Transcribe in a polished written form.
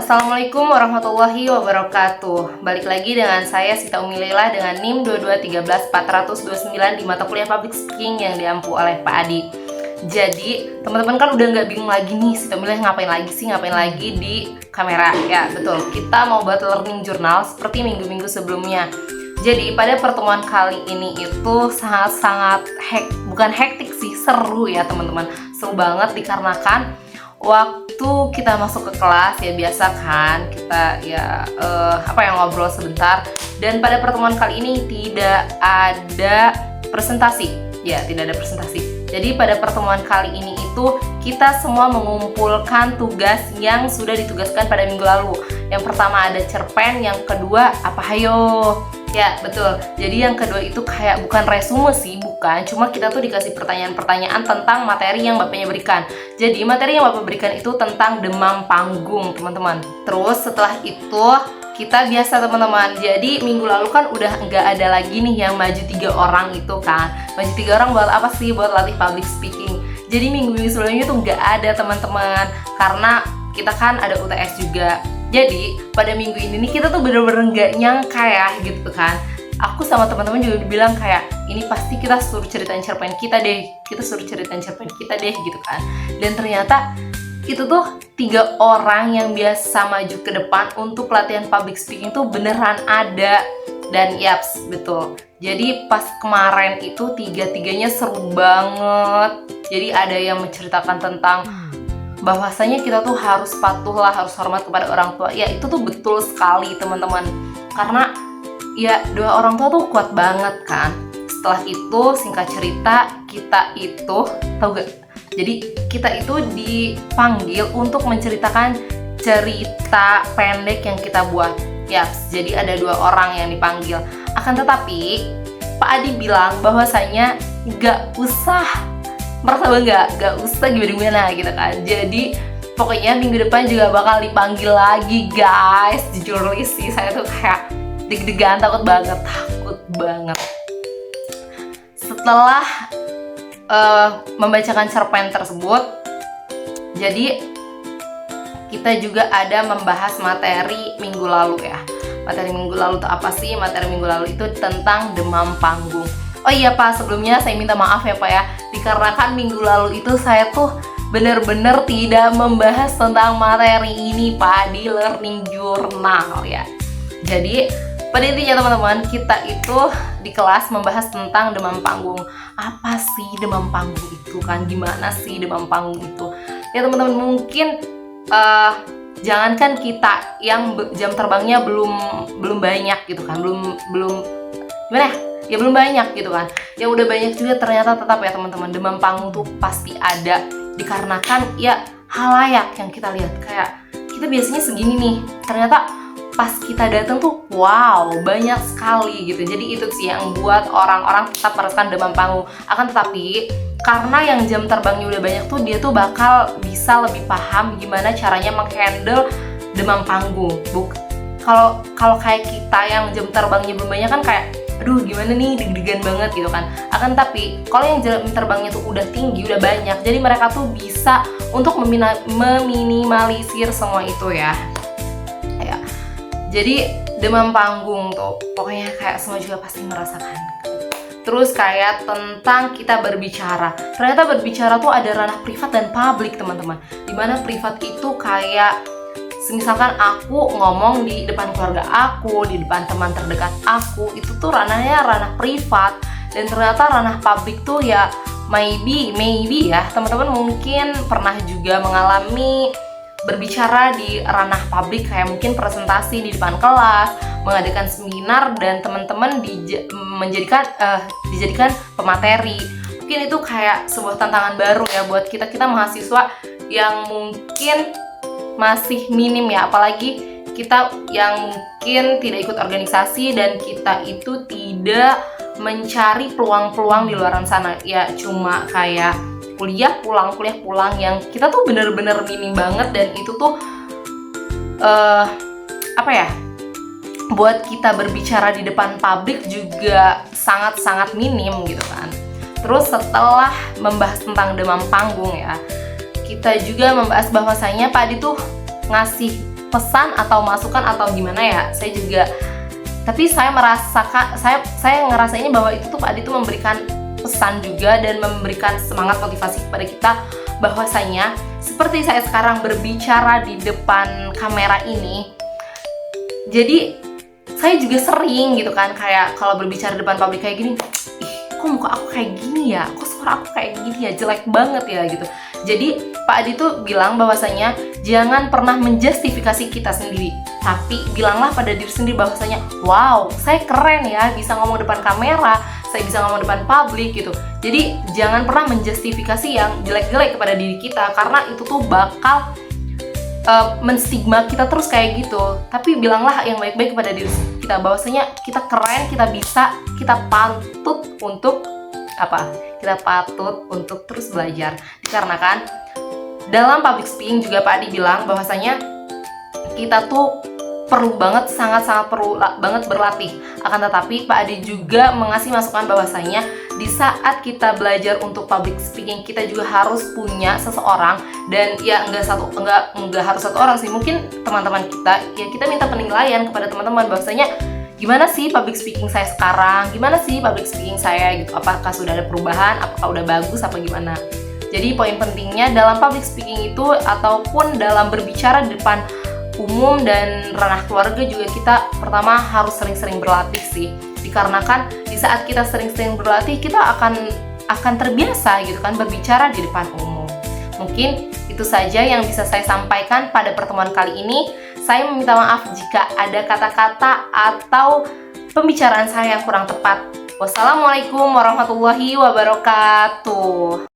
Assalamualaikum warahmatullahi wabarakatuh. Balik lagi dengan saya Sita Umi Laila dengan NIM 2213429 di mata kuliah Public Speaking yang diampu oleh Pak Adi. Jadi teman-teman kan udah nggak bingung lagi nih, Sita Umi Laila ngapain lagi di kamera. Ya betul, kita mau buat learning journal seperti minggu-minggu sebelumnya. Jadi pada pertemuan kali ini itu sangat-sangat bukan hektik sih, seru ya teman-teman. Seru banget dikarenakan waktu kita masuk ke kelas ya biasa kan kita ngobrol sebentar, dan pada pertemuan kali ini tidak ada presentasi. Jadi pada pertemuan kali ini itu kita semua mengumpulkan tugas yang sudah ditugaskan pada minggu lalu. Yang pertama ada cerpen, yang kedua apa hayo? Ya betul, jadi yang kedua itu kayak bukan resume sih, bukan, cuma kita tuh dikasih pertanyaan-pertanyaan tentang materi yang Bapaknya berikan. Jadi materi yang Bapak berikan itu tentang demam panggung teman-teman. Terus setelah itu kita biasa teman-teman, jadi minggu lalu kan udah nggak ada lagi nih yang maju 3 orang itu kan. Maju 3 orang buat apa sih? Buat latih public speaking. Jadi minggu-minggu sebelumnya tuh nggak ada teman-teman, karena kita kan ada UTS juga. Jadi pada minggu ini nih kita tuh bener-bener gak nyangka ya gitu kan. Aku sama teman-teman juga bilang kayak ini pasti kita suruh ceritain cerpen kita deh gitu kan. Dan ternyata itu tuh 3 orang yang biasa maju ke depan untuk latihan public speaking tuh beneran ada. Dan yaps, betul. Jadi pas kemarin itu 3-3-nya seru banget. Jadi ada yang menceritakan tentang bahwasanya kita tuh harus patuh lah, harus hormat kepada orang tua. Ya itu tuh betul sekali teman-teman, karena ya doa orang tua tuh kuat banget kan. Setelah itu singkat cerita kita itu tahu gak, jadi kita itu dipanggil untuk menceritakan cerita pendek yang kita buat. Yaps, jadi ada 2 orang yang dipanggil. Akan tetapi Pak Adi bilang bahwasanya gak usah merasa bangga, gak usah gimana gitu kan. Jadi pokoknya minggu depan juga bakal dipanggil lagi guys. Jujur sih saya tuh kayak deg-degan, takut banget. Setelah membacakan cerpen tersebut, jadi kita juga ada membahas materi minggu lalu ya. Materi minggu lalu itu apa sih? Materi minggu lalu itu tentang demam panggung. Oh iya Pak, sebelumnya saya minta maaf ya Pak ya, dikarenakan minggu lalu itu saya tuh bener-bener tidak membahas tentang materi ini Pak di learning journal ya. Jadi pada intinya teman-teman, kita itu di kelas membahas tentang demam panggung. Apa sih demam panggung itu kan? Gimana sih demam panggung itu? Ya teman-teman, mungkin jangankan kita yang jam terbangnya belum banyak gitu kan, belum gimana ya, belum banyak gitu kan. Yang udah banyak juga ternyata tetap ya teman-teman, demam panggung tuh pasti ada, dikarenakan ya halayak yang kita lihat. Kayak kita biasanya segini nih, ternyata pas kita datang tuh wow banyak sekali gitu. Jadi itu sih yang buat orang-orang tetap merasakan demam panggung. Akan tetapi karena yang jam terbangnya udah banyak tuh, dia tuh bakal bisa lebih paham gimana caranya menghandle demam panggung. Kalau kayak kita yang jam terbangnya belum banyak kan kayak aduh gimana nih, deg-degan banget gitu kan. Akan tapi kalau yang jam terbangnya tuh udah tinggi, udah banyak, jadi mereka tuh bisa untuk meminimalisir semua itu ya. Jadi demam panggung tuh pokoknya kayak semua juga pasti merasakan. Terus kayak tentang kita berbicara, ternyata berbicara tuh ada ranah privat dan publik teman-teman. Dimana privat itu kayak misalkan aku ngomong di depan keluarga aku, di depan teman terdekat aku, itu tuh ranahnya ranah privat. Dan ternyata ranah publik tuh ya maybe ya teman-teman mungkin pernah juga mengalami berbicara di ranah publik, kayak mungkin presentasi di depan kelas, mengadakan seminar, dan teman-teman dijadikan pemateri. Mungkin itu kayak sebuah tantangan baru ya buat kita mahasiswa yang mungkin masih minim ya, apalagi kita yang mungkin tidak ikut organisasi dan kita itu tidak mencari peluang-peluang di luar sana ya, cuma kayak kuliah pulang yang kita tuh bener-bener minim banget. Dan itu tuh buat kita berbicara di depan publik juga sangat-sangat minim gitu kan. Terus setelah membahas tentang demam panggung ya, kita juga membahas bahwasanya Pak Adi tuh ngasih pesan atau masukan atau gimana ya, saya juga, tapi saya merasakan, saya ngerasainnya bahwa itu tuh Pak Adi tuh memberikan pesan juga dan memberikan semangat motivasi kepada kita bahwasanya seperti saya sekarang berbicara di depan kamera ini, jadi saya juga sering gitu kan kayak kalau berbicara di depan publik kayak gini, ih kok muka aku kayak gini ya, kok suara aku kayak gini ya, jelek banget ya gitu. Jadi Pak Adi tuh bilang bahwasanya jangan pernah menjustifikasi kita sendiri, tapi bilanglah pada diri sendiri bahwasanya wow, saya keren ya bisa ngomong depan kamera, saya bisa ngomong depan publik gitu. Jadi jangan pernah menjustifikasi yang jelek-jelek kepada diri kita, karena itu tuh bakal menstigma kita terus kayak gitu. Tapi bilanglah yang baik-baik kepada diri kita bahwasanya kita keren, kita bisa, kita patut untuk apa? Kita patut untuk terus belajar. Dikarenakan dalam public speaking juga Pak Adi bilang bahwasanya kita tuh perlu banget, sangat-sangat perlu banget berlatih. Akan tetapi Pak Adi juga mengasih masukan bahwasanya di saat kita belajar untuk public speaking, kita juga harus punya seseorang, dan ya enggak harus satu orang sih, mungkin teman-teman kita, ya kita minta penilaian kepada teman-teman bahwasanya gimana sih public speaking saya sekarang, gimana sih public speaking saya gitu, apakah sudah ada perubahan, apakah udah bagus apa gimana. Jadi poin pentingnya dalam public speaking itu ataupun dalam berbicara di depan umum dan ranah keluarga juga kita pertama harus sering-sering berlatih sih, dikarenakan di saat kita sering-sering berlatih kita akan terbiasa gitu kan berbicara di depan umum. Mungkin itu saja yang bisa saya sampaikan pada pertemuan kali ini. Saya meminta maaf jika ada kata-kata atau pembicaraan saya yang kurang tepat. Wassalamualaikum warahmatullahi wabarakatuh.